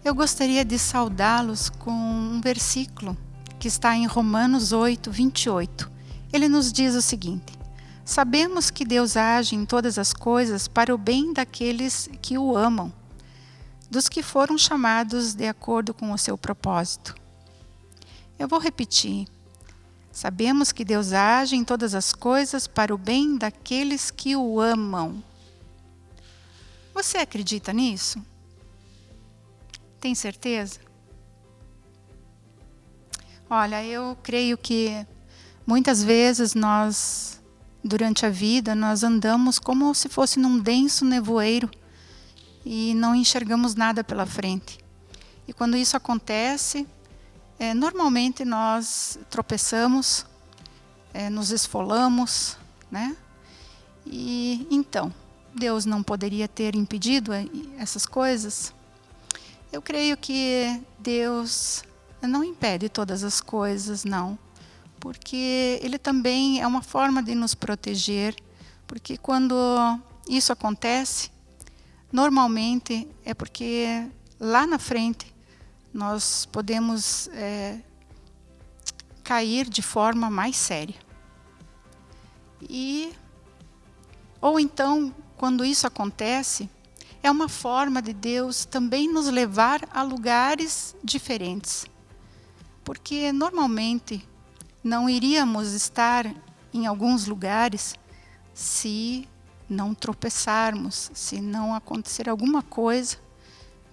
Eu gostaria de saudá-los com um versículo que está em Romanos 8, 28. Ele nos diz o seguinte: sabemos que Deus age em todas as coisas para o bem daqueles que o amam, dos que foram chamados de acordo com o seu propósito. Eu vou repetir. Sabemos que Deus age em todas as coisas para o bem daqueles que o amam. Você acredita nisso? Tem certeza? Olha, eu creio que muitas vezes nós, durante a vida, nós andamos como se fosse num denso nevoeiro e não enxergamos nada pela frente. E quando isso acontece, normalmente nós tropeçamos, nos esfolamos, né? E então, Deus não poderia ter impedido essas coisas? Eu creio que Deus não impede todas as coisas, não. Porque Ele também é uma forma de nos proteger. Porque quando isso acontece, normalmente é porque lá na frente nós podemos cair de forma mais séria. Ou então, quando isso acontece, é uma forma de Deus também nos levar a lugares diferentes. Porque normalmente não iríamos estar em alguns lugares se não tropeçarmos, se não acontecer alguma coisa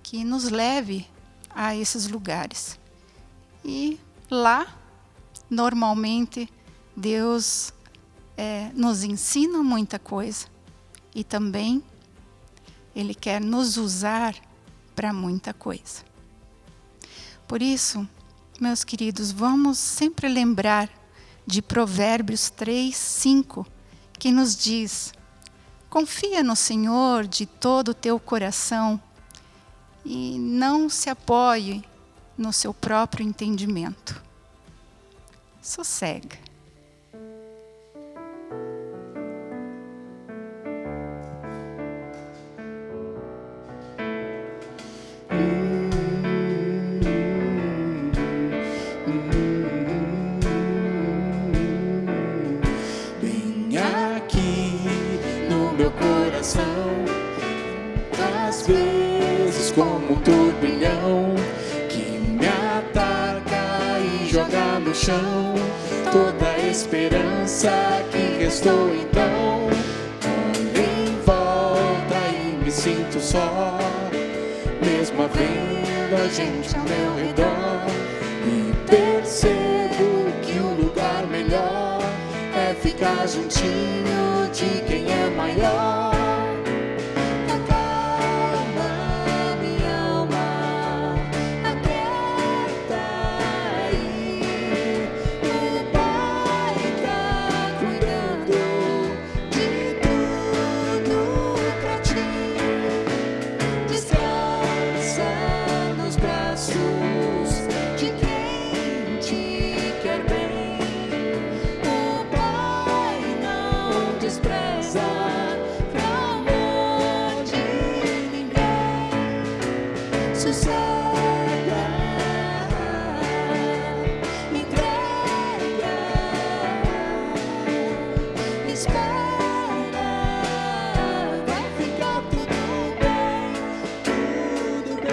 que nos leve a esses lugares. E lá, normalmente, Deus nos ensina muita coisa e também Ele quer nos usar para muita coisa. Por isso, meus queridos, vamos sempre lembrar de Provérbios 3, 5, que nos diz: confia no Senhor de todo o teu coração e não se apoie no seu próprio entendimento. Sossega. Bem aqui no meu coração, às vezes como um turbilhão que me ataca e joga no chão toda a esperança que restou. Então olho em volta e me sinto só, mesmo havendo a gente ao meu redor, e percebo que o lugar melhor é ficar juntinho de quem é maior. Acalma minha alma, aquieta aí. O Pai tá cuidando de tudo pra ti. Descansa nos braços de quem te quer bem. O Pai não despreza pra amor de ninguém. Sossega, entrega, espera, vai ficar tudo bem, tudo bem.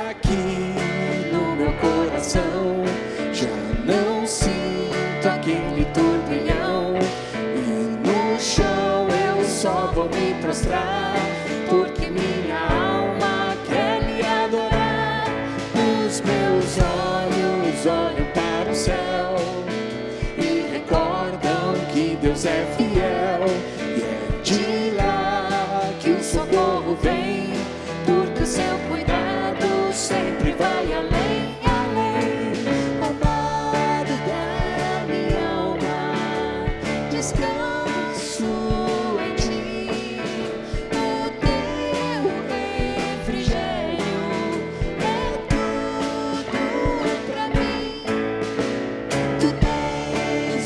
Aqui no meu coração já não sinto aquele turbilhão, e no chão eu só vou me prostrar, porque minha alma quer lhe adorar. Os meus olhos olham para o céu e recordam que Deus é fiel, e é de lá que o socorro vem, porque o seu cuidado sempre vai além, além. Amado da minha alma, descanso em ti. O teu refrigério é tudo pra mim. Tu tens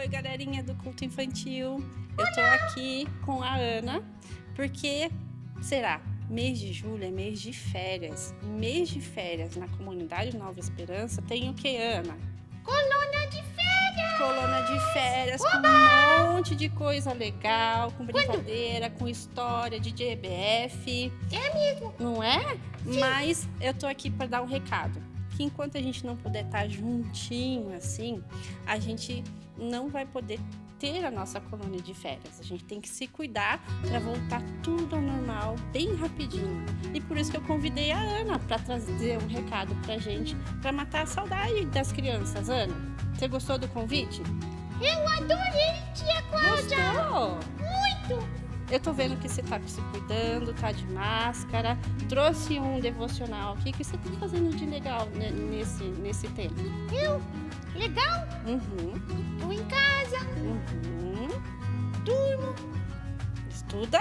Oi, galerinha do culto infantil. Eu tô aqui com a Ana, porque, mês de julho é mês de férias. Mês de férias na comunidade Nova Esperança tem o que, Ana? Colônia de férias! Colônia de férias, com um monte de coisa legal, com brincadeira, com história de GBF. É mesmo? Não é? Sim. Mas eu tô aqui para dar um recado. Que enquanto a gente não puder estar juntinho assim, a gente não vai poder ter a nossa colônia de férias. A gente tem que se cuidar para voltar tudo ao normal bem rapidinho. E por isso que eu convidei a Ana para trazer um recado pra gente, para matar a saudade das crianças. Ana, você gostou do convite? Eu adorei, tia Cláudia! Gostou? Muito! Eu tô vendo que você tá se cuidando, tá de máscara. Trouxe um devocional aqui. O que você tá fazendo de legal nesse tempo? Eu? Legal? Uhum. Tô em casa. Uhum. Durmo. Estuda?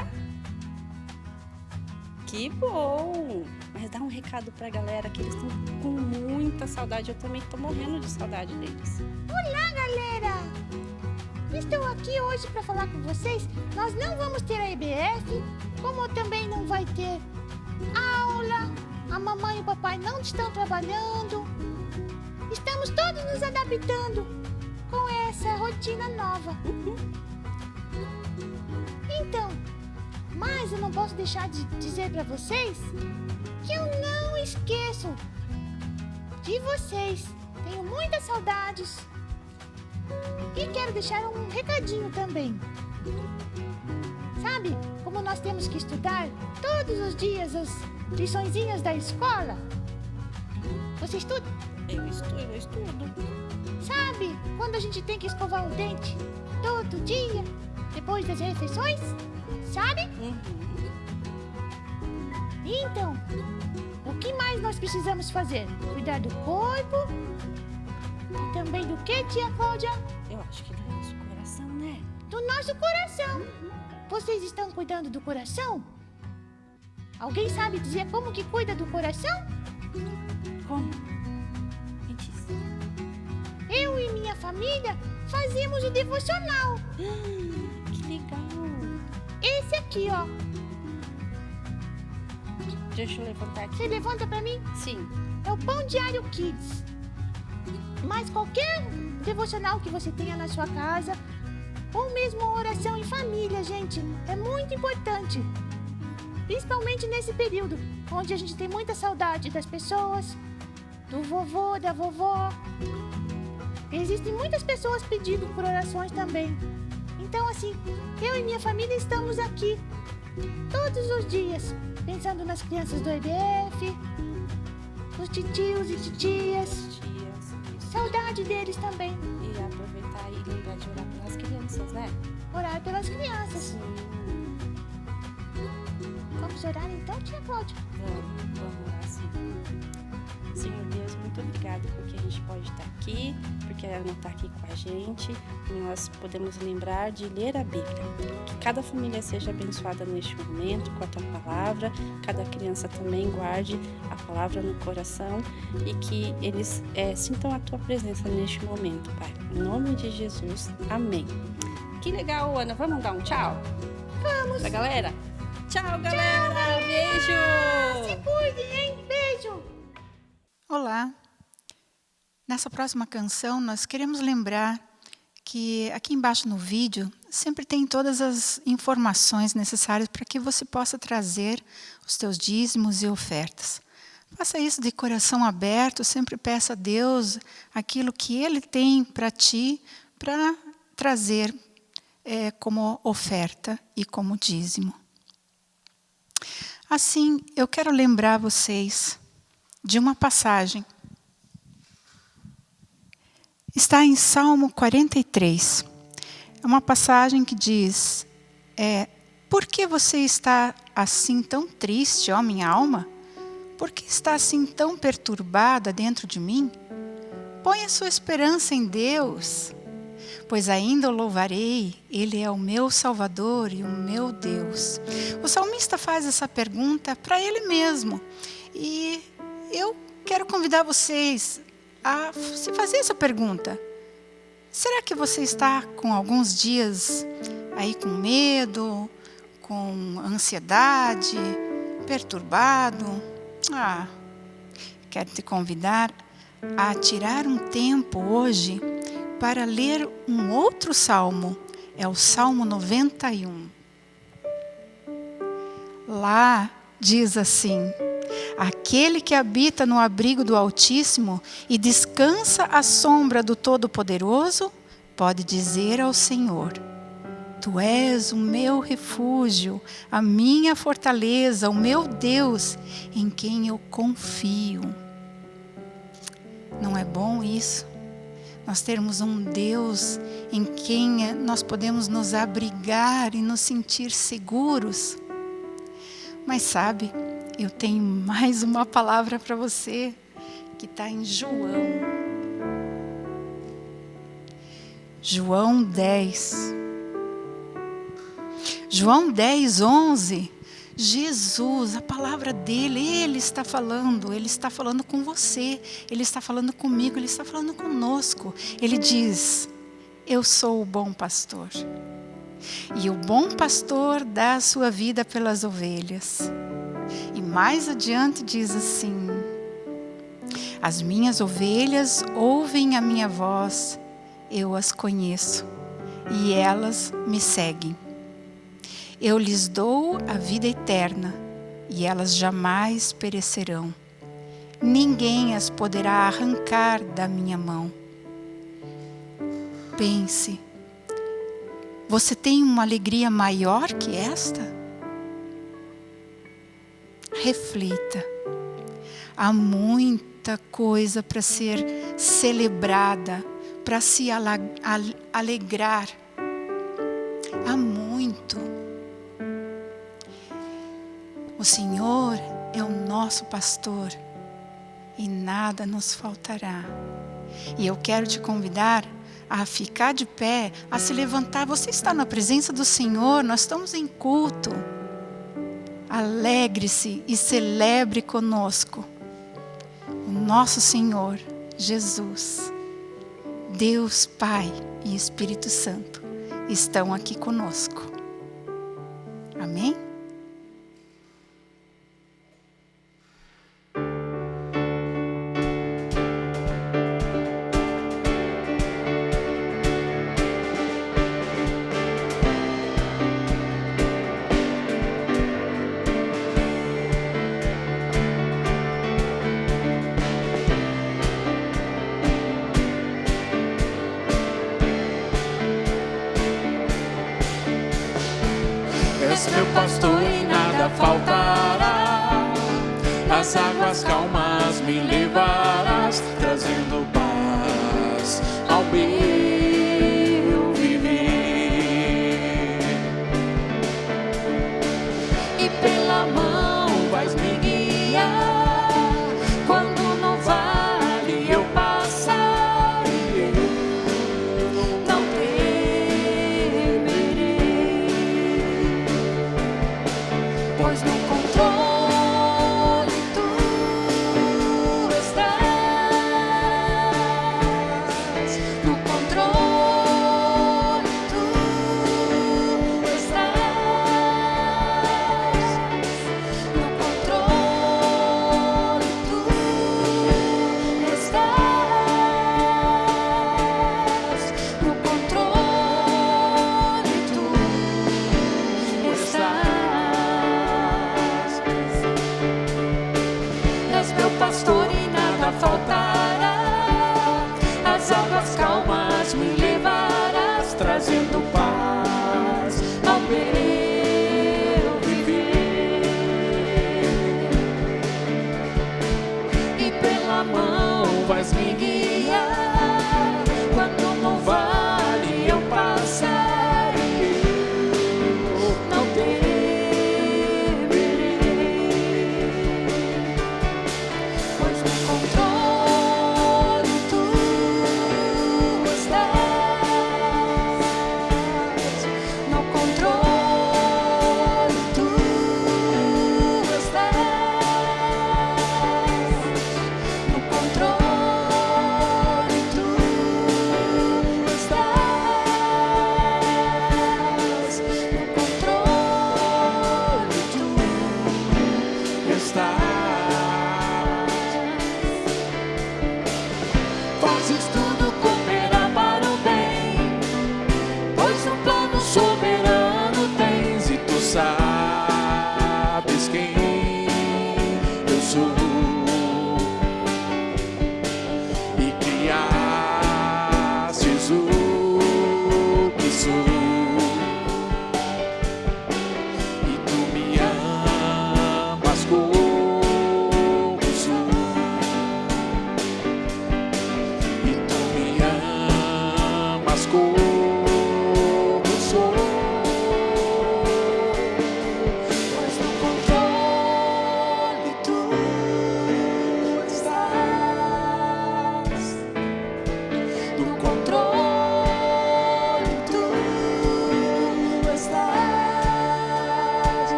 Que bom! Mas dá um recado pra galera que eles estão com muita saudade. Eu também tô morrendo de saudade deles. Olá, galera! Estou aqui hoje para falar com vocês. Nós não vamos ter a EBF, como também não vai ter aula. A mamãe e o papai não estão trabalhando. Estamos todos nos adaptando com essa rotina nova. Então, mas eu não posso deixar de dizer para vocês que eu não esqueço de vocês. Tenho muitas saudades. E quero deixar um recadinho também. Sabe como nós temos que estudar todos os dias as liçõezinhas da escola? Você estuda? Eu estudo. Sabe quando a gente tem que escovar o dente todo dia, depois das refeições? Sabe? Uhum. Então, o que mais nós precisamos fazer? Cuidar do corpo e também do que, tia Cláudia? Eu acho que do nosso coração, né? Do nosso coração. Vocês estão cuidando do coração? Alguém sabe dizer como que cuida do coração? Como? Me diz. Eu e minha família fazemos o devocional. Que legal. Esse aqui, ó. Deixa eu levantar aqui. Você levanta pra mim? Sim. É o Pão Diário Kids. Mas qualquer devocional que você tenha na sua casa, ou mesmo uma oração em família, gente, é muito importante. Principalmente nesse período, onde a gente tem muita saudade das pessoas, do vovô, da vovó. Existem muitas pessoas pedindo por orações também. Então, assim, eu e minha família estamos aqui todos os dias, pensando nas crianças do EBF, nos titios e titias. Saudade deles também. E aproveitar e lembrar de orar pelas crianças, né? Orar pelas crianças. Sim. Vamos orar então, tia Cláudia? Vamos orar sim. Senhor Deus, muito obrigada porque a gente pode estar aqui, porque a Ana está aqui com a gente e nós podemos lembrar de ler a Bíblia. Que cada família seja abençoada neste momento com a tua palavra, cada criança também guarde a palavra no coração e que eles sintam a tua presença neste momento, Pai. Em nome de Jesus, amém. Que legal, Ana. Vamos dar um tchau? Vamos! Pra galera? Tchau, galera! Tchau, beijo! Se cuidem, hein? Beijo! Olá! Nessa próxima canção, nós queremos lembrar que aqui embaixo no vídeo sempre tem todas as informações necessárias para que você possa trazer os teus dízimos e ofertas. Faça isso de coração aberto, sempre peça a Deus aquilo que Ele tem para ti, para trazer como oferta e como dízimo. Assim, eu quero lembrar vocês de uma passagem. Está em Salmo 43. É uma passagem que diz, por que você está assim tão triste, ó minha alma? Por que está assim tão perturbada dentro de mim? Põe a sua esperança em Deus, pois ainda o louvarei, Ele é o meu Salvador e o meu Deus. O salmista faz essa pergunta para ele mesmo. E eu quero convidar vocês a se fazer essa pergunta. Será que você está com alguns dias aí com medo, com ansiedade, perturbado? Quero te convidar a tirar um tempo hoje para ler um outro salmo. É o Salmo 91. Lá diz assim: aquele que habita no abrigo do Altíssimo e descansa à sombra do Todo-Poderoso, pode dizer ao Senhor: Tu és o meu refúgio, a minha fortaleza, o meu Deus, em quem eu confio. Não é bom isso? Nós termos um Deus em quem nós podemos nos abrigar e nos sentir seguros. Mas sabe, eu tenho mais uma palavra para você, que está em João 10. João 10, 11. Jesus, a palavra dele, ele está falando com você, ele está falando comigo, ele está falando conosco. Ele diz: eu sou o bom pastor. E o bom pastor dá a sua vida pelas ovelhas. E mais adiante diz assim: as minhas ovelhas ouvem a minha voz, eu as conheço, e elas me seguem. Eu lhes dou a vida eterna, e elas jamais perecerão. Ninguém as poderá arrancar da minha mão. Pense, você tem uma alegria maior que esta? Reflita. Há muita coisa para ser celebrada, para se alegrar. Há muito. O Senhor é o nosso pastor e nada nos faltará. E eu quero te convidar a ficar de pé, a se levantar. Você está na presença do Senhor, nós estamos em culto. Alegre-se e celebre conosco. O nosso Senhor, Jesus, Deus Pai e Espírito Santo estão aqui conosco. Amém? És meu pastor e nada faltará. As águas calmas me levarás, trazendo paz ao meu viver. E pela mão vais me guiar, quando no vale eu passar, eu não temerei, pois no controle tu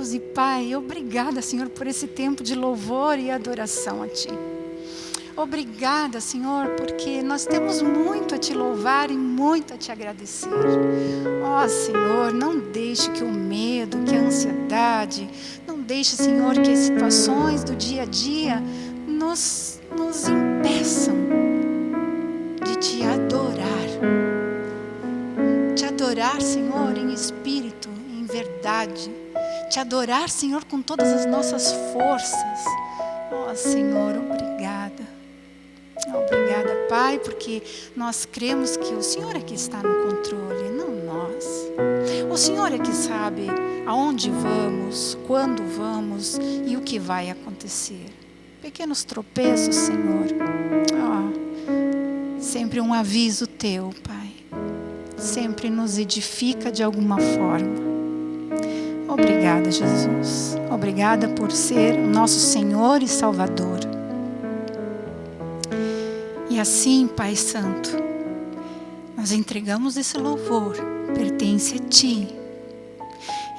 Deus e Pai, obrigada, Senhor, por esse tempo de louvor e adoração a Ti. Obrigada, Senhor, porque nós temos muito a Te louvar e muito a Te agradecer. Ó, Senhor, não deixe que o medo, que a ansiedade, não deixe, Senhor, que as situações do dia a dia nos impeçam de Te adorar. Te adorar, Senhor, em espírito, em verdade. Te adorar, Senhor, com todas as nossas forças. Ó, Senhor, obrigada. Obrigada, Pai, porque nós cremos que o Senhor é que está no controle, não nós. O Senhor é que sabe aonde vamos, quando vamos e o que vai acontecer. Pequenos tropeços, Senhor. Sempre um aviso teu, Pai. Sempre nos edifica de alguma forma. Obrigada, Jesus. Obrigada por ser o nosso Senhor e Salvador. E assim, Pai Santo, nós entregamos esse louvor, pertence a Ti.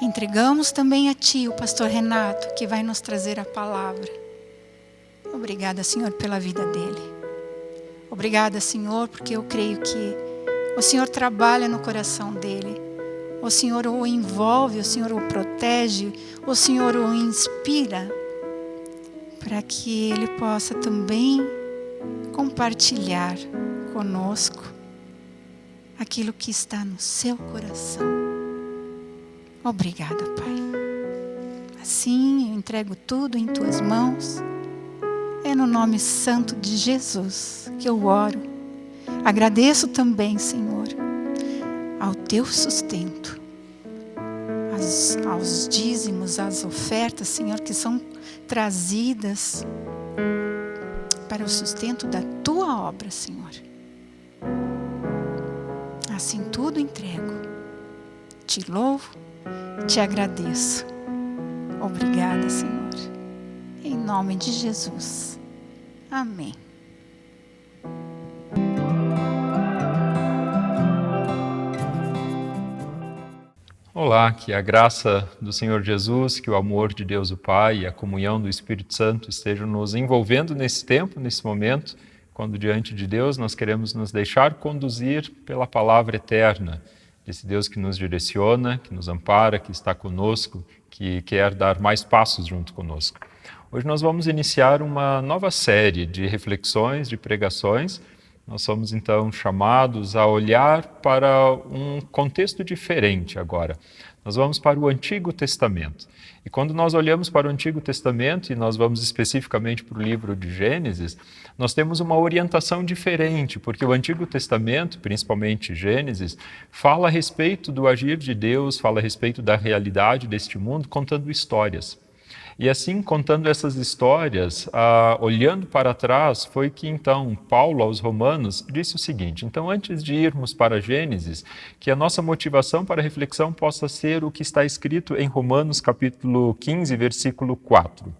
Entregamos também a Ti o pastor Renato, que vai nos trazer a palavra. Obrigada, Senhor, pela vida dele. Obrigada, Senhor, porque eu creio que o Senhor trabalha no coração dele. O Senhor o envolve, o Senhor o protege, o Senhor o inspira para que ele possa também compartilhar conosco aquilo que está no seu coração. Obrigada, Pai. Assim eu entrego tudo em Tuas mãos. É no nome santo de Jesus que eu oro. Agradeço também, Senhor, ao Teu sustento, aos dízimos, às ofertas, Senhor, que são trazidas para o sustento da Tua obra, Senhor. Assim tudo entrego. Te louvo, te agradeço. Obrigada, Senhor. Em nome de Jesus. Amém. Olá, que a graça do Senhor Jesus, que o amor de Deus o Pai e a comunhão do Espírito Santo estejam nos envolvendo nesse tempo, nesse momento, quando diante de Deus nós queremos nos deixar conduzir pela palavra eterna, desse Deus que nos direciona, que nos ampara, que está conosco, que quer dar mais passos junto conosco. Hoje nós vamos iniciar uma nova série de reflexões, de pregações. Nós somos então chamados a olhar para um contexto diferente agora. Nós vamos para o Antigo Testamento. E quando nós olhamos para o Antigo Testamento, e nós vamos especificamente para o livro de Gênesis, nós temos uma orientação diferente, porque o Antigo Testamento, principalmente Gênesis, fala a respeito do agir de Deus, fala a respeito da realidade deste mundo, contando histórias. E assim, contando essas histórias, olhando para trás, foi que então Paulo aos Romanos disse o seguinte: então antes de irmos para Gênesis, que a nossa motivação para a reflexão possa ser o que está escrito em Romanos capítulo 15, versículo 4.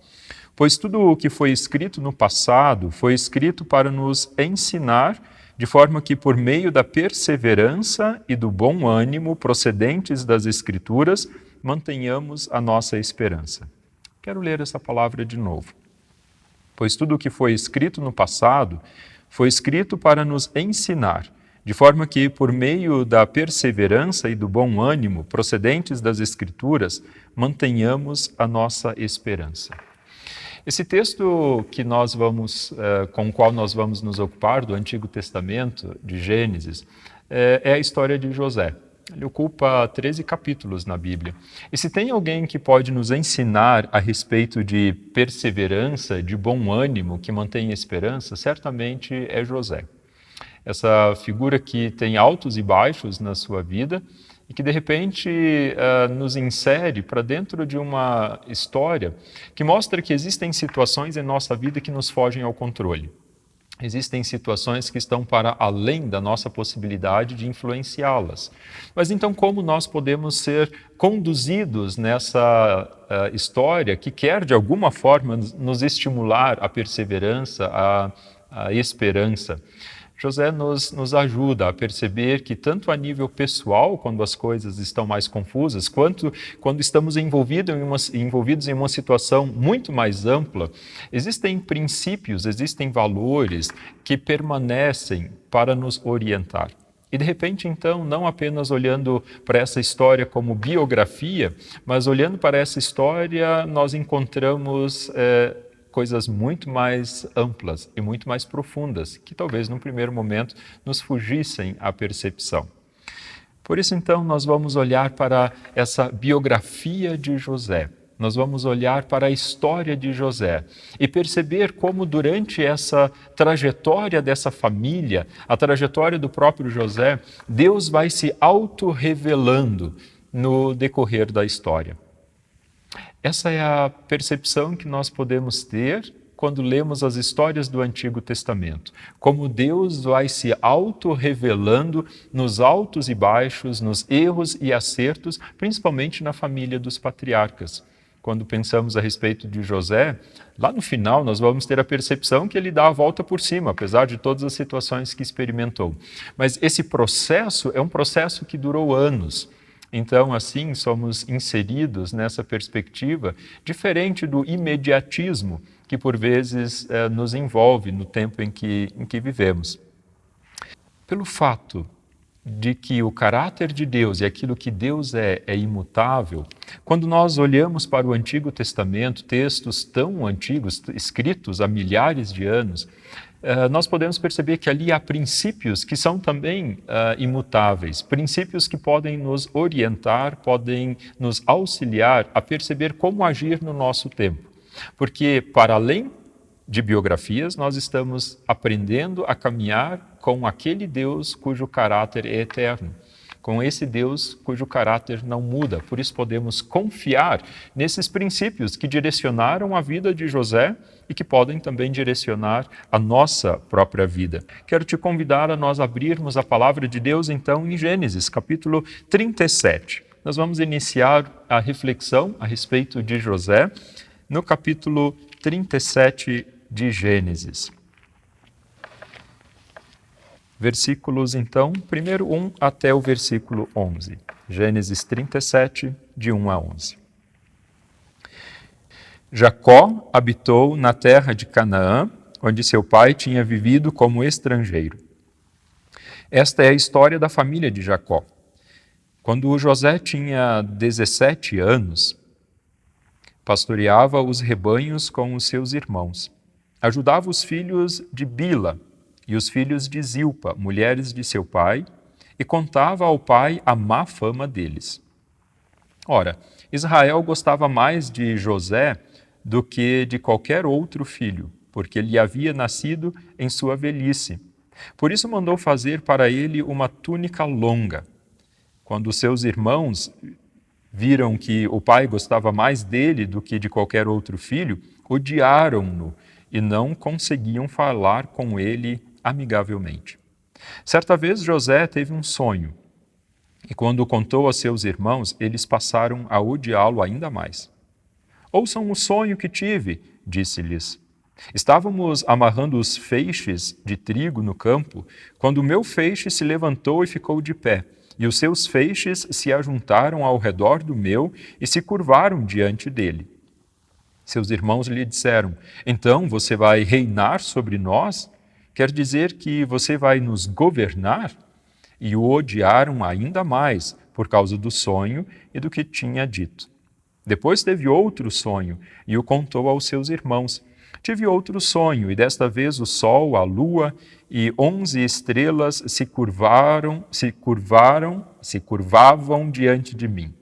Pois tudo o que foi escrito no passado foi escrito para nos ensinar, de forma que por meio da perseverança e do bom ânimo procedentes das Escrituras, mantenhamos a nossa esperança. Quero ler essa palavra de novo. Pois tudo o que foi escrito no passado foi escrito para nos ensinar, de forma que, por meio da perseverança e do bom ânimo procedentes das Escrituras, mantenhamos a nossa esperança. Esse texto que com o qual nós vamos nos ocupar, do Antigo Testamento, de Gênesis, é a história de José. Ele ocupa 13 capítulos na Bíblia. E se tem alguém que pode nos ensinar a respeito de perseverança, de bom ânimo, que mantém esperança, certamente é José. Essa figura que tem altos e baixos na sua vida e que, de repente, nos insere para dentro de uma história que mostra que existem situações em nossa vida que nos fogem ao controle. Existem situações que estão para além da nossa possibilidade de influenciá-las. Mas então como nós podemos ser conduzidos nessa história que quer de alguma forma nos estimular à perseverança, à esperança? José nos ajuda a perceber que tanto a nível pessoal, quando as coisas estão mais confusas, quanto quando estamos envolvidos em uma situação muito mais ampla, existem princípios, existem valores que permanecem para nos orientar. E de repente, então, não apenas olhando para essa história como biografia, mas olhando para essa história, nós encontramos coisas muito mais amplas e muito mais profundas, que talvez num primeiro momento nos fugissem à percepção. Por isso, então, nós vamos olhar para essa biografia de José. Nós vamos olhar para a história de José e perceber como durante essa trajetória dessa família, a trajetória do próprio José, Deus vai se auto-revelando no decorrer da história. Essa é a percepção que nós podemos ter quando lemos as histórias do Antigo Testamento. Como Deus vai se auto-revelando nos altos e baixos, nos erros e acertos, principalmente na família dos patriarcas. Quando pensamos a respeito de José, lá no final nós vamos ter a percepção que ele dá a volta por cima, apesar de todas as situações que experimentou. Mas esse processo é um processo que durou anos. Então, assim, somos inseridos nessa perspectiva diferente do imediatismo que, por vezes, nos envolve no tempo em que vivemos. Pelo fato de que o caráter de Deus e aquilo que Deus é imutável, quando nós olhamos para o Antigo Testamento, textos tão antigos, escritos há milhares de anos, nós podemos perceber que ali há princípios que são também imutáveis, princípios que podem nos orientar, podem nos auxiliar a perceber como agir no nosso tempo. Porque, para além de biografias, nós estamos aprendendo a caminhar com aquele Deus cujo caráter é eterno, com esse Deus cujo caráter não muda. Por isso podemos confiar nesses princípios que direcionaram a vida de José e que podem também direcionar a nossa própria vida. Quero te convidar a nós abrirmos a palavra de Deus, então, em Gênesis, capítulo 37. Nós vamos iniciar a reflexão a respeito de José no capítulo 37 de Gênesis. Versículos, então, primeiro 1 até o versículo 11. Gênesis 37, de 1 a 11. Jacó habitou na terra de Canaã, onde seu pai tinha vivido como estrangeiro. Esta é a história da família de Jacó. Quando José tinha 17 anos, pastoreava os rebanhos com os seus irmãos. Ajudava os filhos de Bila e os filhos de Zilpa, mulheres de seu pai, e contava ao pai a má fama deles. Ora, Israel gostava mais de José do que de qualquer outro filho, porque ele havia nascido em sua velhice. Por isso mandou fazer para ele uma túnica longa. Quando seus irmãos viram que o pai gostava mais dele do que de qualquer outro filho, odiaram-no e não conseguiam falar com ele amigavelmente. Certa vez José teve um sonho, e quando o contou a seus irmãos, eles passaram a odiá-lo ainda mais. Ouçam o sonho que tive, disse-lhes. Estávamos amarrando os feixes de trigo no campo, quando o meu feixe se levantou e ficou de pé, e os seus feixes se ajuntaram ao redor do meu e se curvaram diante dele. Seus irmãos lhe disseram, então você vai reinar sobre nós? Quer dizer que você vai nos governar? E o odiaram ainda mais por causa do sonho e do que tinha dito. Depois teve outro sonho e o contou aos seus irmãos. Tive outro sonho e desta vez o sol, a lua e 11 estrelas se curvavam diante de mim.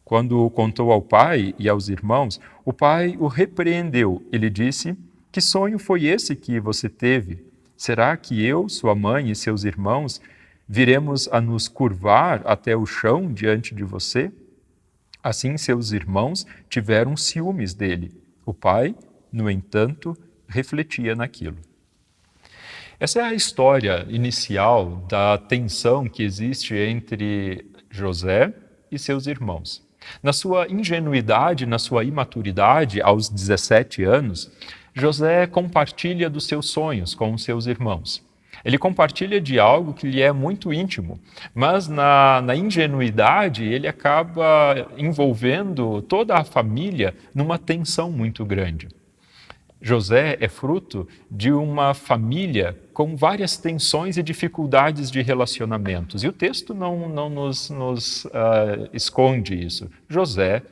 Quando o contou ao pai e aos irmãos, o pai o repreendeu e lhe disse, que sonho foi esse que você teve? Será que eu, sua mãe e seus irmãos viremos a nos curvar até o chão diante de você? Assim seus irmãos tiveram ciúmes dele. O pai, no entanto, refletia naquilo. Essa é a história inicial da tensão que existe entre José e seus irmãos. Na sua ingenuidade, na sua imaturidade, aos 17 anos, José compartilha dos seus sonhos com os seus irmãos. Ele compartilha de algo que lhe é muito íntimo, mas na ingenuidade ele acaba envolvendo toda a família numa tensão muito grande. José é fruto de uma família com várias tensões e dificuldades de relacionamentos. E o texto não nos esconde isso. Jacó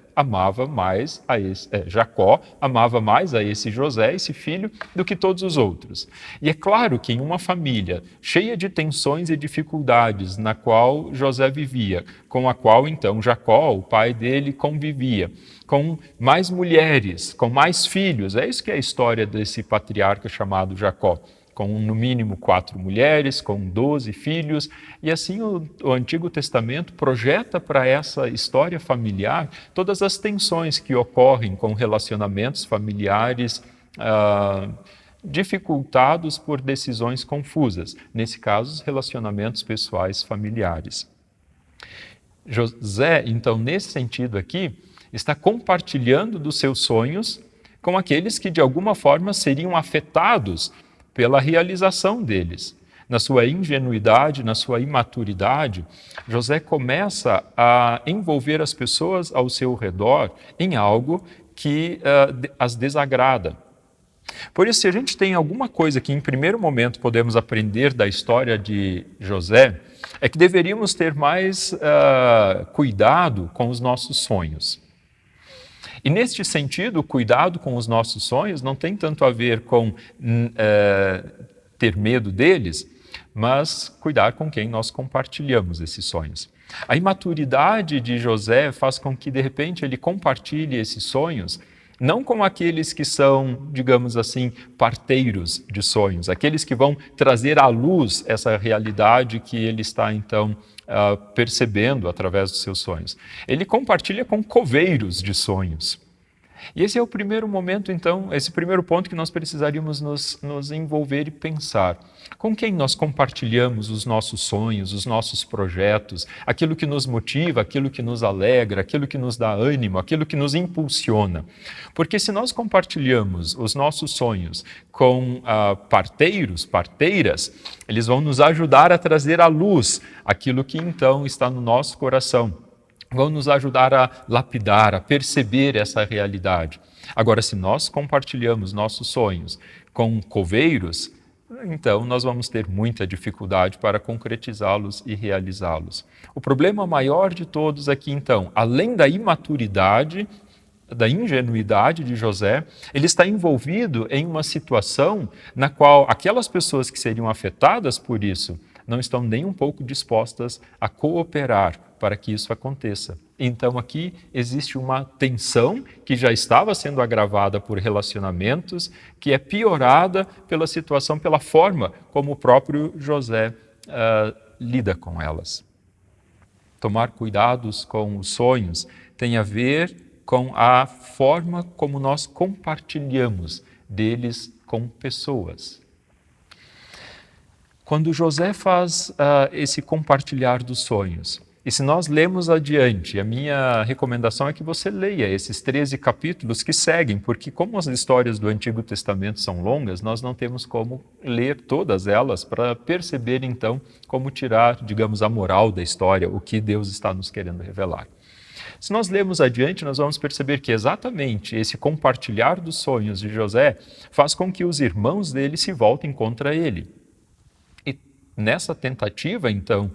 amava mais a esse José, esse filho, do que todos os outros. E é claro que em uma família cheia de tensões e dificuldades na qual José vivia, com a qual então Jacó, o pai dele, convivia, com mais mulheres, com mais filhos, é isso que é a história desse patriarca chamado Jacó. com no mínimo 4 mulheres, com 12 filhos, e assim o Antigo Testamento projeta para essa história familiar todas as tensões que ocorrem com relacionamentos familiares dificultados por decisões confusas, nesse caso, os relacionamentos pessoais familiares. José, então, nesse sentido aqui, está compartilhando dos seus sonhos com aqueles que, de alguma forma, seriam afetados pela realização deles. Na sua ingenuidade, na sua imaturidade, José começa a envolver as pessoas ao seu redor em algo que as desagrada. Por isso, se a gente tem alguma coisa que, em primeiro momento, podemos aprender da história de José, é que deveríamos ter mais cuidado com os nossos sonhos. E neste sentido, o cuidado com os nossos sonhos não tem tanto a ver com ter medo deles, mas cuidar com quem nós compartilhamos esses sonhos. A imaturidade de José faz com que, de repente, ele compartilhe esses sonhos, não com aqueles que são, digamos assim, parteiros de sonhos, aqueles que vão trazer à luz essa realidade que ele está, então, percebendo através dos seus sonhos. Ele compartilha com coveiros de sonhos. E esse é o primeiro momento, então, esse primeiro ponto que nós precisaríamos nos envolver e pensar. Com quem nós compartilhamos os nossos sonhos, os nossos projetos, aquilo que nos motiva, aquilo que nos alegra, aquilo que nos dá ânimo, aquilo que nos impulsiona. Porque se nós compartilhamos os nossos sonhos com parteiros, parteiras, eles vão nos ajudar a trazer à luz aquilo que então está no nosso coração. Vão nos ajudar a lapidar, a perceber essa realidade. Agora, se nós compartilhamos nossos sonhos com coveiros, então nós vamos ter muita dificuldade para concretizá-los e realizá-los. O problema maior de todos aqui, então, além da imaturidade, da ingenuidade de José, ele está envolvido em uma situação na qual aquelas pessoas que seriam afetadas por isso não estão nem um pouco dispostas a cooperar para que isso aconteça. Então aqui existe uma tensão que já estava sendo agravada por relacionamentos, que é piorada pela situação, pela forma como o próprio José lida com elas. Tomar cuidados com os sonhos tem a ver com a forma como nós compartilhamos deles com pessoas. Quando José faz esse compartilhar dos sonhos, e se nós lemos adiante, a minha recomendação é que você leia esses 13 capítulos que seguem, porque como as histórias do Antigo Testamento são longas, nós não temos como ler todas elas para perceber então como tirar, digamos, a moral da história, o que Deus está nos querendo revelar. Se nós lermos adiante, nós vamos perceber que exatamente esse compartilhar dos sonhos de José faz com que os irmãos dele se voltem contra ele. E nessa tentativa, então,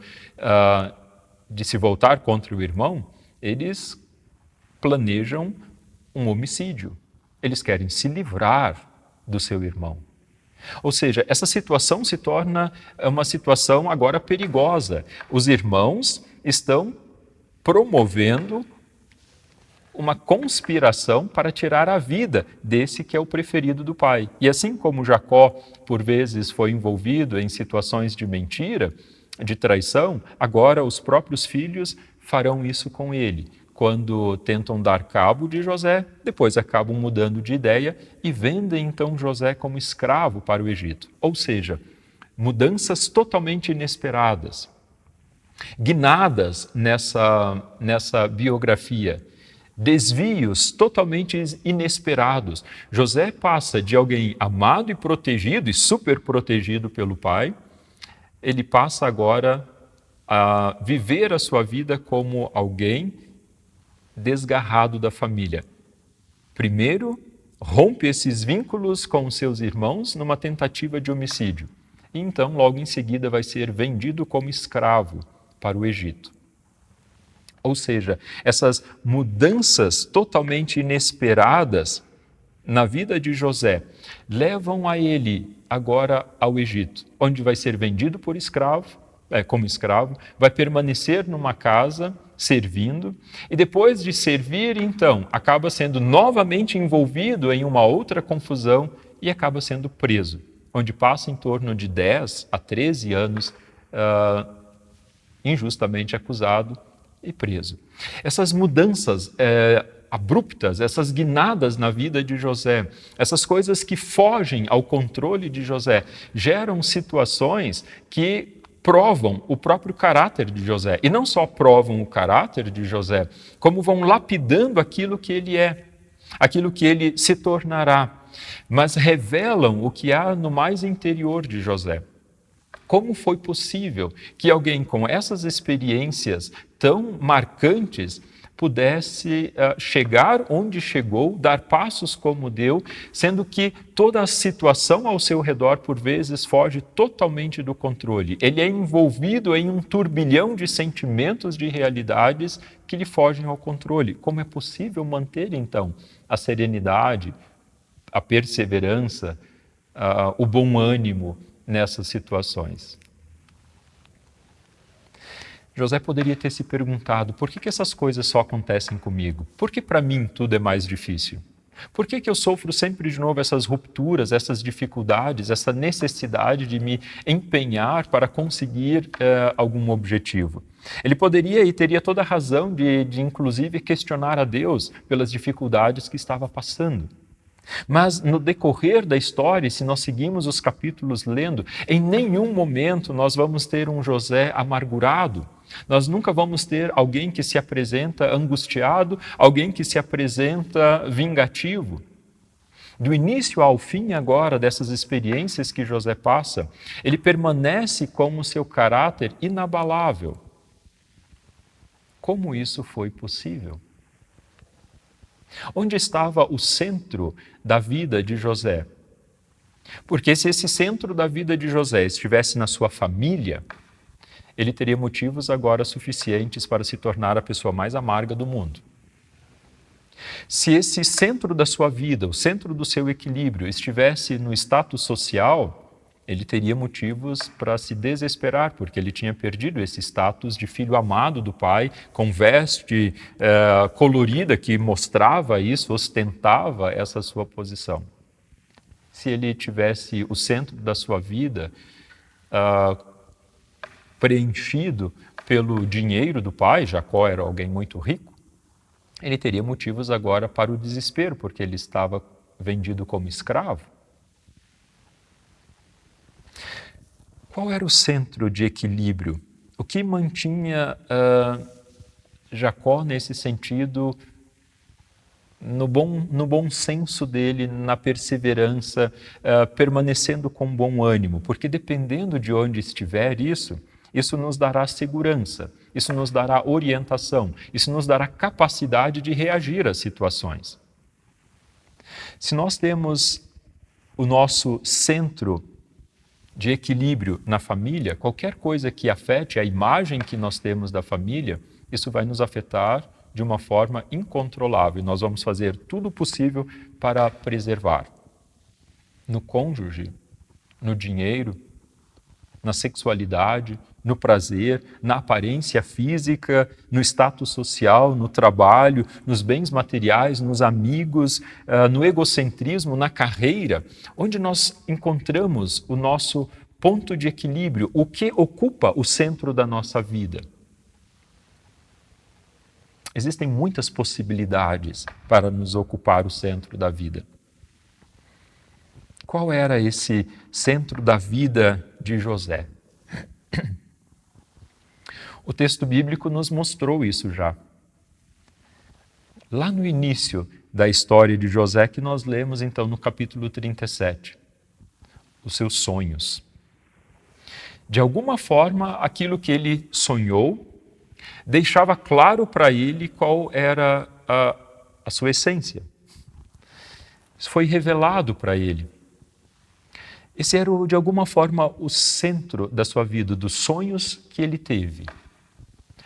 de se voltar contra o irmão, eles planejam um homicídio. Eles querem se livrar do seu irmão. Ou seja, essa situação se torna uma situação agora perigosa. Os irmãos estão promovendo uma conspiração para tirar a vida desse que é o preferido do pai. E assim como Jacó, por vezes, foi envolvido em situações de mentira, de traição, agora os próprios filhos farão isso com ele. Quando tentam dar cabo de José, depois acabam mudando de ideia e vendem então José como escravo para o Egito. Ou seja, mudanças totalmente inesperadas, guinadas nessa biografia, desvios totalmente inesperados. José passa de alguém amado e protegido, e super protegido pelo pai, ele passa agora a viver a sua vida como alguém desgarrado da família. Primeiro, rompe esses vínculos com os seus irmãos numa tentativa de homicídio. E então, logo em seguida, vai ser vendido como escravo para o Egito. Ou seja, essas mudanças totalmente inesperadas na vida de José levam a ele agora ao Egito, onde vai ser vendido como escravo, vai permanecer numa casa servindo e depois de servir, então, acaba sendo novamente envolvido em uma outra confusão e acaba sendo preso, onde passa em torno de 10 a 13 anos injustamente acusado e preso. Essas mudanças abruptas, essas guinadas na vida de José, essas coisas que fogem ao controle de José, geram situações que provam o próprio caráter de José. E não só provam o caráter de José, como vão lapidando aquilo que ele é, aquilo que ele se tornará, mas revelam o que há no mais interior de José. Como foi possível que alguém com essas experiências tão marcantes pudesse chegar onde chegou, dar passos como deu, sendo que toda a situação ao seu redor, por vezes, foge totalmente do controle. Ele é envolvido em um turbilhão de sentimentos, de realidades que lhe fogem ao controle. Como é possível manter, então, a serenidade, a perseverança, o bom ânimo nessas situações? José poderia ter se perguntado, por que essas coisas só acontecem comigo? Por que para mim tudo é mais difícil? Por que eu sofro sempre de novo essas rupturas, essas dificuldades, essa necessidade de me empenhar para conseguir algum objetivo? Ele poderia e teria toda a razão de inclusive questionar a Deus pelas dificuldades que estava passando. Mas no decorrer da história, se nós seguimos os capítulos lendo, em nenhum momento nós vamos ter um José amargurado. Nós nunca vamos ter alguém que se apresenta angustiado, alguém que se apresenta vingativo. Do início ao fim agora dessas experiências que José passa, ele permanece com o seu caráter inabalável. Como isso foi possível? Onde estava o centro da vida de José? Porque se esse centro da vida de José estivesse na sua família, ele teria motivos agora suficientes para se tornar a pessoa mais amarga do mundo. Se esse centro da sua vida, o centro do seu equilíbrio, estivesse no status social, ele teria motivos para se desesperar, porque ele tinha perdido esse status de filho amado do pai, com veste colorida que mostrava isso, ostentava essa sua posição. Se ele tivesse o centro da sua vida preenchido pelo dinheiro do pai, Jacó era alguém muito rico, ele teria motivos agora para o desespero, porque ele estava vendido como escravo. Qual era o centro de equilíbrio? O que mantinha Jacó nesse sentido, no bom senso dele, na perseverança, permanecendo com bom ânimo? Porque dependendo de onde estiver isso nos dará segurança, isso nos dará orientação, isso nos dará capacidade de reagir às situações. Se nós temos o nosso centro de equilíbrio na família, qualquer coisa que afete a imagem que nós temos da família, isso vai nos afetar de uma forma incontrolável. Nós vamos fazer tudo possível para preservar. No cônjuge, no dinheiro, na sexualidade, no prazer, na aparência física, no status social, no trabalho, nos bens materiais, nos amigos, no egocentrismo, na carreira, onde nós encontramos o nosso ponto de equilíbrio, o que ocupa o centro da nossa vida. Existem muitas possibilidades para nos ocupar o centro da vida. Qual era esse centro da vida de José? O texto bíblico nos mostrou isso já. Lá no início da história de José, que nós lemos então no capítulo 37, os seus sonhos. De alguma forma, aquilo que ele sonhou deixava claro para ele qual era a sua essência. Isso foi revelado para ele. Esse era, de alguma forma, o centro da sua vida, dos sonhos que ele teve,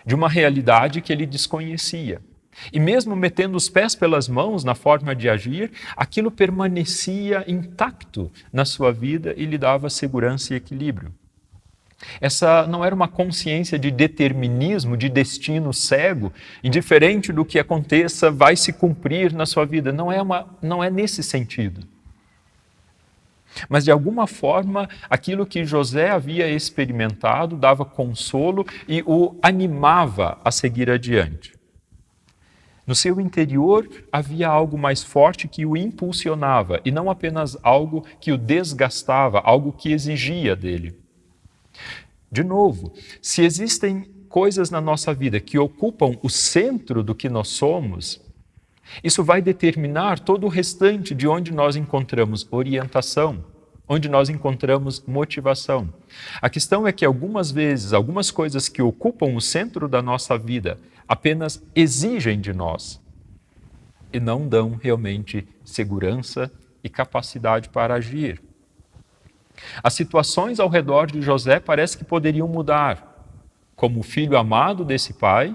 de uma realidade que ele desconhecia. E mesmo metendo os pés pelas mãos na forma de agir, aquilo permanecia intacto na sua vida e lhe dava segurança e equilíbrio. Essa não era uma consciência de determinismo, de destino cego, indiferente do que aconteça, vai se cumprir na sua vida. Não é nesse sentido. Mas, de alguma forma, aquilo que José havia experimentado dava consolo e o animava a seguir adiante. No seu interior havia algo mais forte que o impulsionava, e não apenas algo que o desgastava, algo que exigia dele. De novo, se existem coisas na nossa vida que ocupam o centro do que nós somos, isso vai determinar todo o restante de onde nós encontramos orientação, onde nós encontramos motivação. A questão é que algumas vezes, algumas coisas que ocupam o centro da nossa vida apenas exigem de nós e não dão realmente segurança e capacidade para agir. As situações ao redor de José parece que poderiam mudar, como o filho amado desse pai,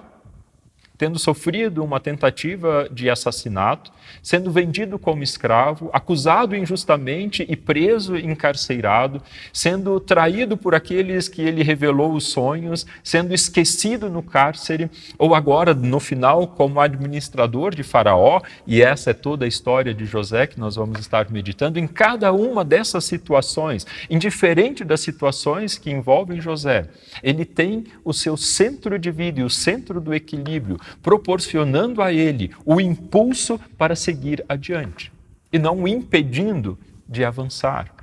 tendo sofrido uma tentativa de assassinato, sendo vendido como escravo, acusado injustamente e preso e encarcerado, sendo traído por aqueles que ele revelou os sonhos, sendo esquecido no cárcere, ou agora, no final, como administrador de Faraó, e essa é toda a história de José que nós vamos estar meditando. Em cada uma dessas situações, indiferente das situações que envolvem José, ele tem o seu centro de vida e o centro do equilíbrio, proporcionando a ele o impulso para seguir adiante e não o impedindo de avançar.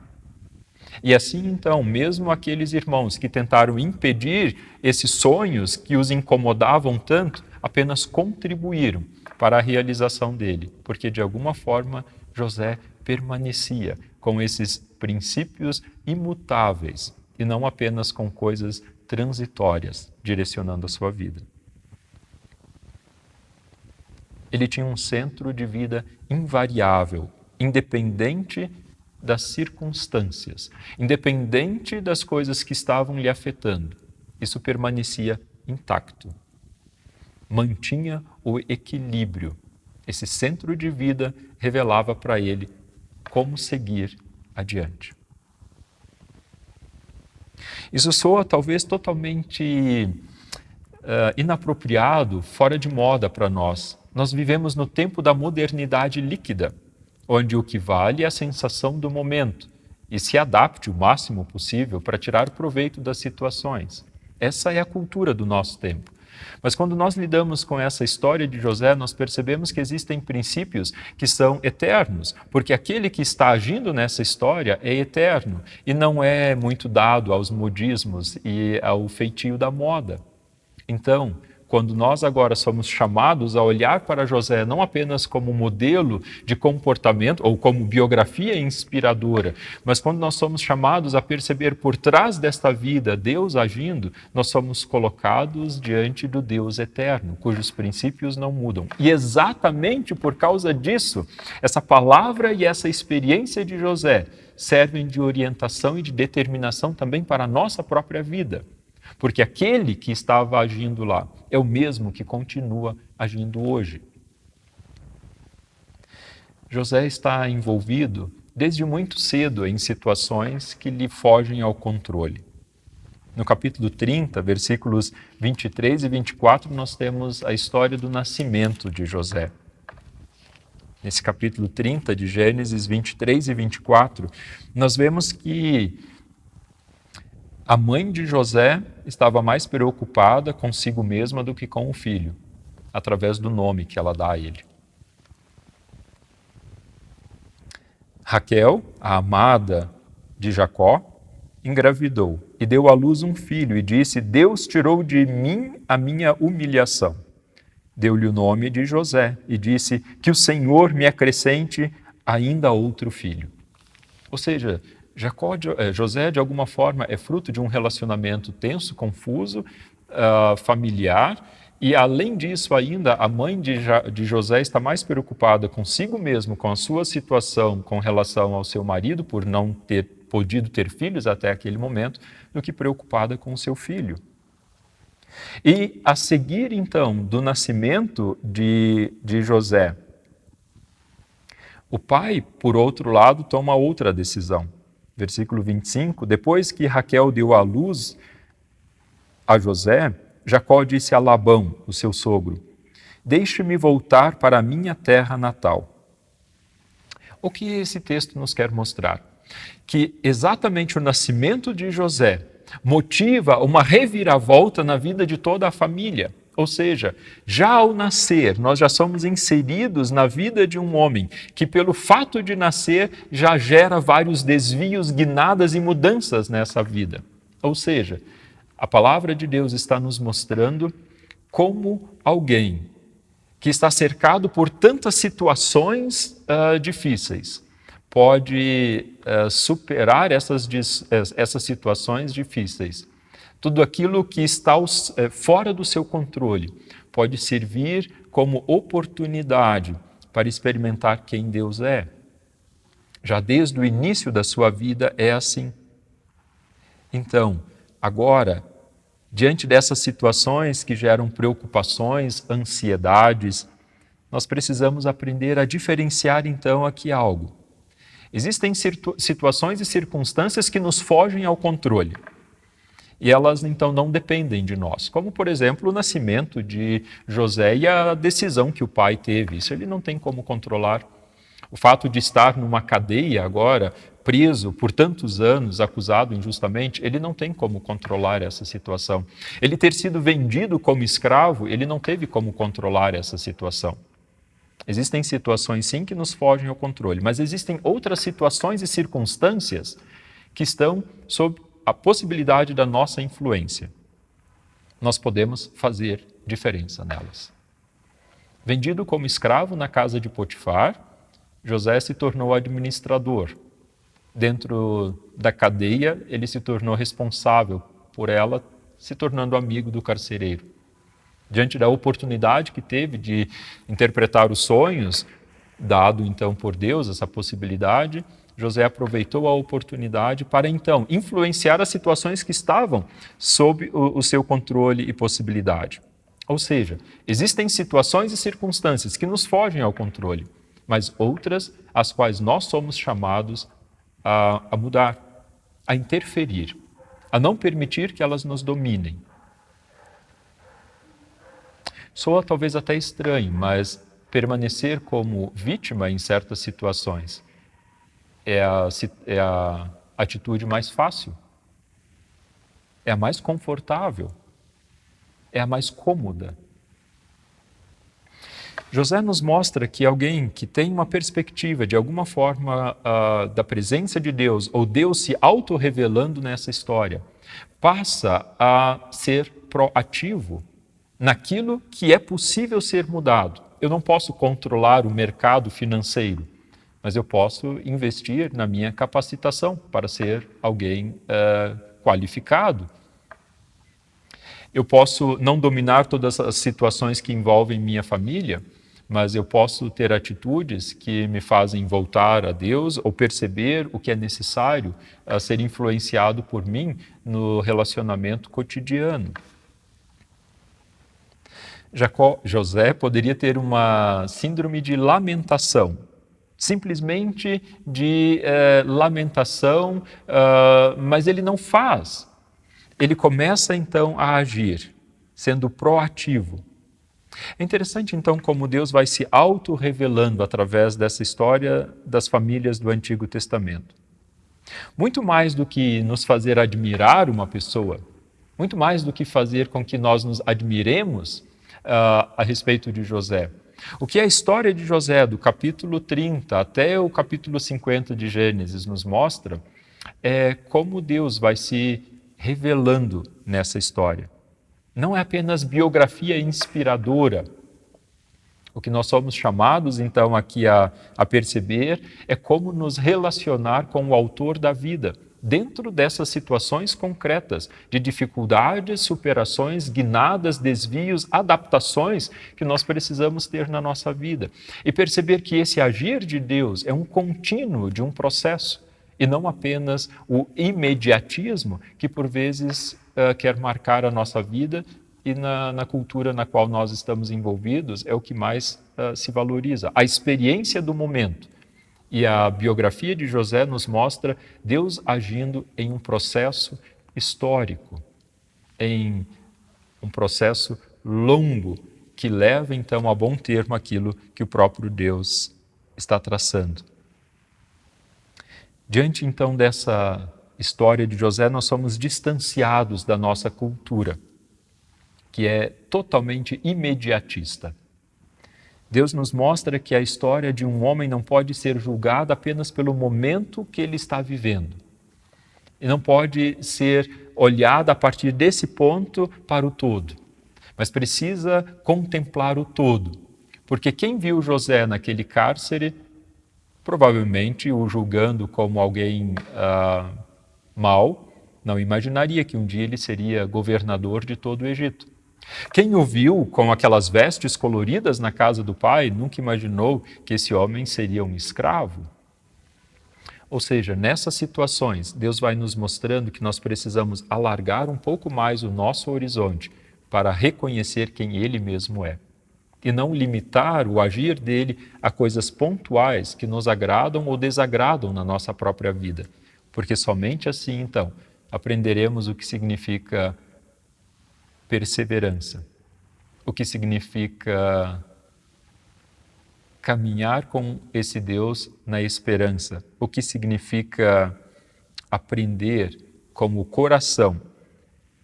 E assim, então, mesmo aqueles irmãos que tentaram impedir esses sonhos que os incomodavam tanto, apenas contribuíram para a realização dele, porque de alguma forma José permanecia com esses princípios imutáveis e não apenas com coisas transitórias direcionando a sua vida. Ele tinha um centro de vida invariável, independente das circunstâncias, independente das coisas que estavam lhe afetando. Isso permanecia intacto. Mantinha o equilíbrio. Esse centro de vida revelava para ele como seguir adiante. Isso soa talvez totalmente inapropriado, fora de moda para nós. Nós vivemos no tempo da modernidade líquida, onde o que vale é a sensação do momento e se adapte o máximo possível para tirar proveito das situações. Essa é a cultura do nosso tempo. Mas quando nós lidamos com essa história de José, nós percebemos que existem princípios que são eternos, porque aquele que está agindo nessa história é eterno e não é muito dado aos modismos e ao feitio da moda. Então, quando nós agora somos chamados a olhar para José não apenas como modelo de comportamento ou como biografia inspiradora, mas quando nós somos chamados a perceber por trás desta vida Deus agindo, nós somos colocados diante do Deus eterno, cujos princípios não mudam. E exatamente por causa disso, essa palavra e essa experiência de José servem de orientação e de determinação também para a nossa própria vida. Porque aquele que estava agindo lá é o mesmo que continua agindo hoje. José está envolvido desde muito cedo em situações que lhe fogem ao controle. No capítulo 30, versículos 23 e 24, nós temos a história do nascimento de José. Nesse capítulo 30 de Gênesis 23 e 24, nós vemos que a mãe de José estava mais preocupada consigo mesma do que com o filho, através do nome que ela dá a ele. Raquel, a amada de Jacó, engravidou e deu à luz um filho e disse: Deus tirou de mim a minha humilhação. Deu-lhe o nome de José e disse: que o Senhor me acrescente ainda outro filho. Ou seja, José, de alguma forma, é fruto de um relacionamento tenso, confuso, familiar, e, além disso, ainda, a mãe de José está mais preocupada consigo mesmo, com a sua situação com relação ao seu marido, por não ter podido ter filhos até aquele momento, do que preocupada com o seu filho. E, a seguir, então, do nascimento de José, o pai, por outro lado, toma outra decisão. Versículo 25, depois que Raquel deu à luz a José, Jacó disse a Labão, o seu sogro: deixe-me voltar para a minha terra natal. O que esse texto nos quer mostrar? que exatamente o nascimento de José motiva uma reviravolta na vida de toda a família. Ou seja, já ao nascer, nós já somos inseridos na vida de um homem que, pelo fato de nascer, já gera vários desvios, guinadas e mudanças nessa vida. Ou seja, a palavra de Deus está nos mostrando como alguém que está cercado por tantas situações difíceis pode superar essas situações difíceis. Tudo aquilo que está fora do seu controle pode servir como oportunidade para experimentar quem Deus é. Já desde o início da sua vida é assim. Então, agora, diante dessas situações que geram preocupações, ansiedades, nós precisamos aprender a diferenciar então aqui algo. Existem situações e circunstâncias que nos fogem ao controle. E elas, então, não dependem de nós. Como, por exemplo, o nascimento de José e a decisão que o pai teve. Isso ele não tem como controlar. O fato de estar numa cadeia agora, preso por tantos anos, acusado injustamente, ele não tem como controlar essa situação. Ele ter sido vendido como escravo, ele não teve como controlar essa situação. Existem situações, sim, que nos fogem ao controle, mas existem outras situações e circunstâncias que estão sob a possibilidade da nossa influência. Nós podemos fazer diferença nelas. Vendido como escravo na casa de Potifar, José se tornou administrador. Dentro da cadeia, ele se tornou responsável por ela, se tornando amigo do carcereiro. Diante da oportunidade que teve de interpretar os sonhos, dado então por Deus essa possibilidade, José aproveitou a oportunidade para então influenciar as situações que estavam sob o seu controle e possibilidade. Ou seja, existem situações e circunstâncias que nos fogem ao controle, mas outras as quais nós somos chamados a mudar, a interferir, a não permitir que elas nos dominem. Soa talvez até estranho, mas permanecer como vítima em certas situações é a atitude mais fácil, é a mais confortável, é a mais cômoda. José nos mostra que alguém que tem uma perspectiva, de alguma forma, da presença de Deus, ou Deus se auto-revelando nessa história, passa a ser proativo naquilo que é possível ser mudado. Eu não posso controlar o mercado financeiro, mas eu posso investir na minha capacitação para ser alguém qualificado. Eu posso não dominar todas as situações que envolvem minha família, mas eu posso ter atitudes que me fazem voltar a Deus ou perceber o que é necessário a ser influenciado por mim no relacionamento cotidiano. José poderia ter uma síndrome de lamentação, simplesmente de lamentação, mas ele não faz. Ele começa então a agir, sendo proativo. É interessante então como Deus vai se auto-revelando através dessa história das famílias do Antigo Testamento. Muito mais do que nos fazer admirar uma pessoa, muito mais do que fazer com que nós nos admiremos a respeito de José. O que a história de José, do capítulo 30 até o capítulo 50 de Gênesis, nos mostra é como Deus vai se revelando nessa história. Não é apenas biografia inspiradora. O que nós somos chamados, então, aqui a perceber é como nos relacionar com o autor da vida, dentro dessas situações concretas, de dificuldades, superações, guinadas, desvios, adaptações que nós precisamos ter na nossa vida. E perceber que esse agir de Deus é um contínuo de um processo, e não apenas o imediatismo que, por vezes, quer marcar a nossa vida, e na cultura na qual nós estamos envolvidos é o que mais se valoriza. A experiência do momento. E a biografia de José nos mostra Deus agindo em um processo histórico, em um processo longo, que leva então a bom termo aquilo que o próprio Deus está traçando. Diante então dessa história de José, nós somos distanciados da nossa cultura, que é totalmente imediatista. Deus nos mostra que a história de um homem não pode ser julgada apenas pelo momento que ele está vivendo. E não pode ser olhada a partir desse ponto para o todo, mas precisa contemplar o todo. Porque quem viu José naquele cárcere, provavelmente o julgando como alguém mau, não imaginaria que um dia ele seria governador de todo o Egito. Quem o viu com aquelas vestes coloridas na casa do pai, nunca imaginou que esse homem seria um escravo. Ou seja, nessas situações, Deus vai nos mostrando que nós precisamos alargar um pouco mais o nosso horizonte para reconhecer quem Ele mesmo é. E não limitar o agir dele a coisas pontuais que nos agradam ou desagradam na nossa própria vida. Porque somente assim, então, aprenderemos o que significa perseverança, o que significa caminhar com esse Deus na esperança, o que significa aprender como o coração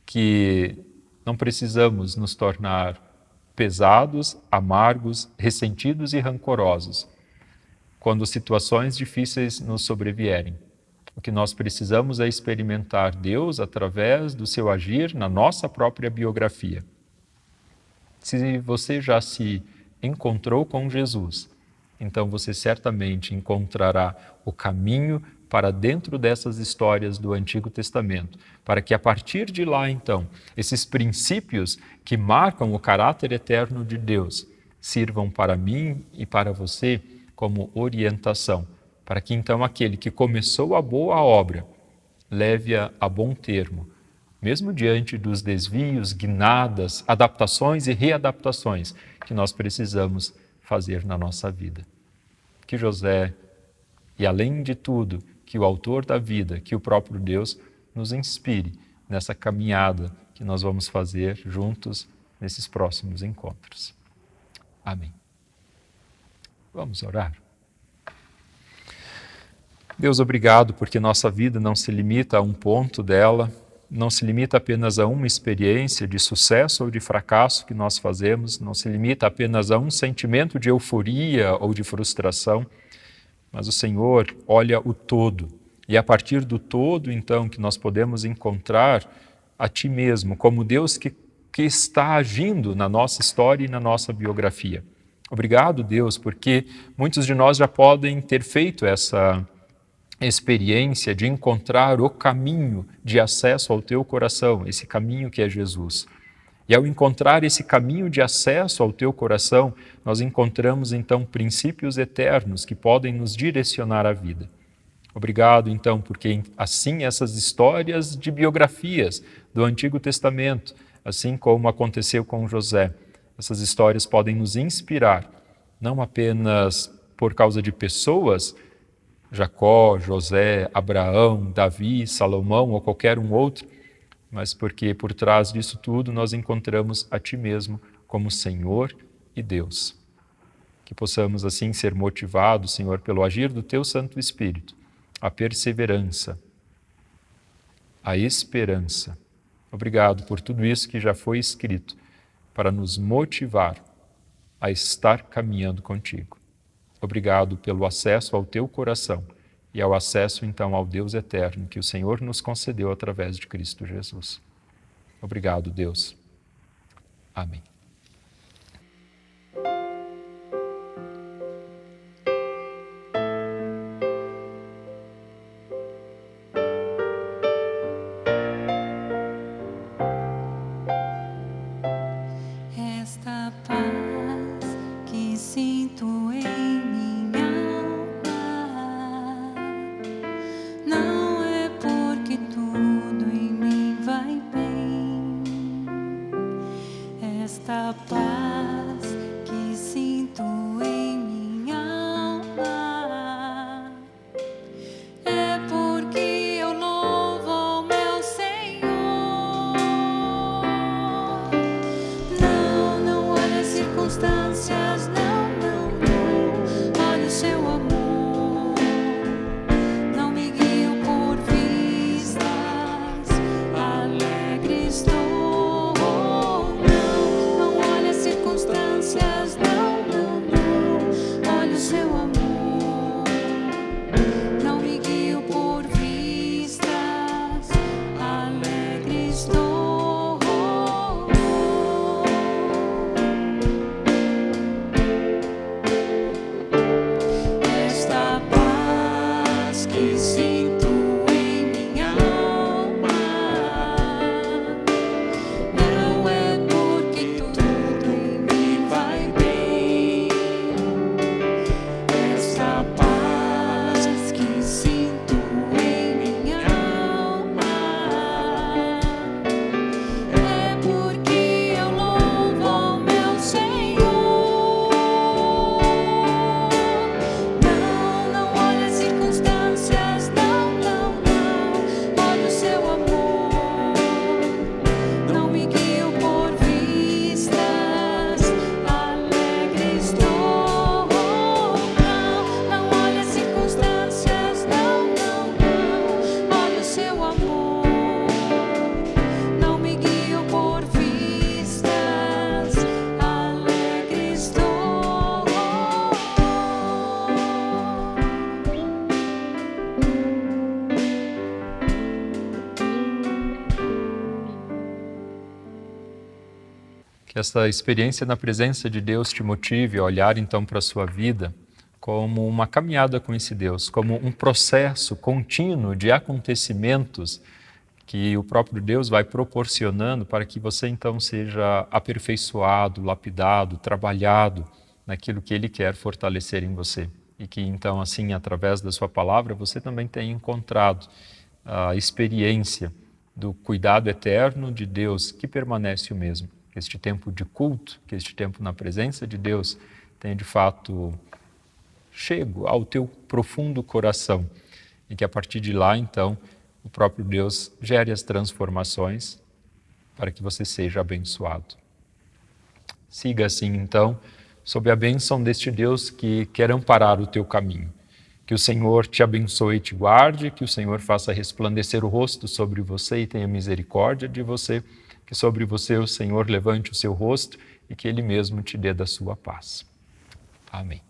que não precisamos nos tornar pesados, amargos, ressentidos e rancorosos quando situações difíceis nos sobrevierem. O que nós precisamos é experimentar Deus através do seu agir na nossa própria biografia. Se você já se encontrou com Jesus, então você certamente encontrará o caminho para dentro dessas histórias do Antigo Testamento, para que a partir de lá, então, esses princípios que marcam o caráter eterno de Deus sirvam para mim e para você como orientação, para que então aquele que começou a boa obra leve-a a bom termo, mesmo diante dos desvios, guinadas, adaptações e readaptações que nós precisamos fazer na nossa vida. Que José, e além de tudo, que o autor da vida, que o próprio Deus, nos inspire nessa caminhada que nós vamos fazer juntos nesses próximos encontros. Amém. Vamos orar. Deus, obrigado porque nossa vida não se limita a um ponto dela, não se limita apenas a uma experiência de sucesso ou de fracasso que nós fazemos, não se limita apenas a um sentimento de euforia ou de frustração, mas o Senhor olha o todo. E a partir do todo, então, que nós podemos encontrar a Ti mesmo, como Deus que está agindo na nossa história e na nossa biografia. Obrigado, Deus, porque muitos de nós já podem ter feito essa experiência de encontrar o caminho de acesso ao Teu coração, esse caminho que é Jesus. E ao encontrar esse caminho de acesso ao Teu coração, nós encontramos então princípios eternos que podem nos direcionar à vida. Obrigado então, porque assim essas histórias de biografias do Antigo Testamento, assim como aconteceu com José, essas histórias podem nos inspirar, não apenas por causa de pessoas, Jacó, José, Abraão, Davi, Salomão ou qualquer um outro, mas porque por trás disso tudo nós encontramos a Ti mesmo como Senhor e Deus. Que possamos assim ser motivados, Senhor, pelo agir do Teu Santo Espírito, a perseverança, a esperança. Obrigado por tudo isso que já foi escrito para nos motivar a estar caminhando contigo. Obrigado pelo acesso ao Teu coração e ao acesso, então, ao Deus eterno que o Senhor nos concedeu através de Cristo Jesus. Obrigado, Deus. Amém. Esta paz que sinto em minha alma não é porque tudo em mim vai bem. Esta que sinto em minha alma. Não é porque tudo em mim vai bem. Essa paz que sinto em minha alma é porque eu louvo ao meu Senhor. Não olha as circunstâncias, não. Olha o seu amor. Não me guio por vistas, alegre estou. Não olha as circunstâncias, não. Olha o seu amor. Não me guio por vistas, alegre estou. Que essa experiência na presença de Deus te motive a olhar então para a sua vida como uma caminhada com esse Deus, como um processo contínuo de acontecimentos que o próprio Deus vai proporcionando para que você então seja aperfeiçoado, lapidado, trabalhado naquilo que Ele quer fortalecer em você. E que então assim, através da sua palavra, você também tenha encontrado a experiência do cuidado eterno de Deus que permanece o mesmo. Que este tempo de culto, que este tempo na presença de Deus tenha de fato chego ao teu profundo coração e que a partir de lá, então, o próprio Deus gere as transformações para que você seja abençoado. Siga assim, então, sob a bênção deste Deus que quer amparar o teu caminho. Que o Senhor te abençoe e te guarde, que o Senhor faça resplandecer o rosto sobre você e tenha misericórdia de você, que sobre você o Senhor levante o seu rosto e que Ele mesmo te dê da sua paz. Amém.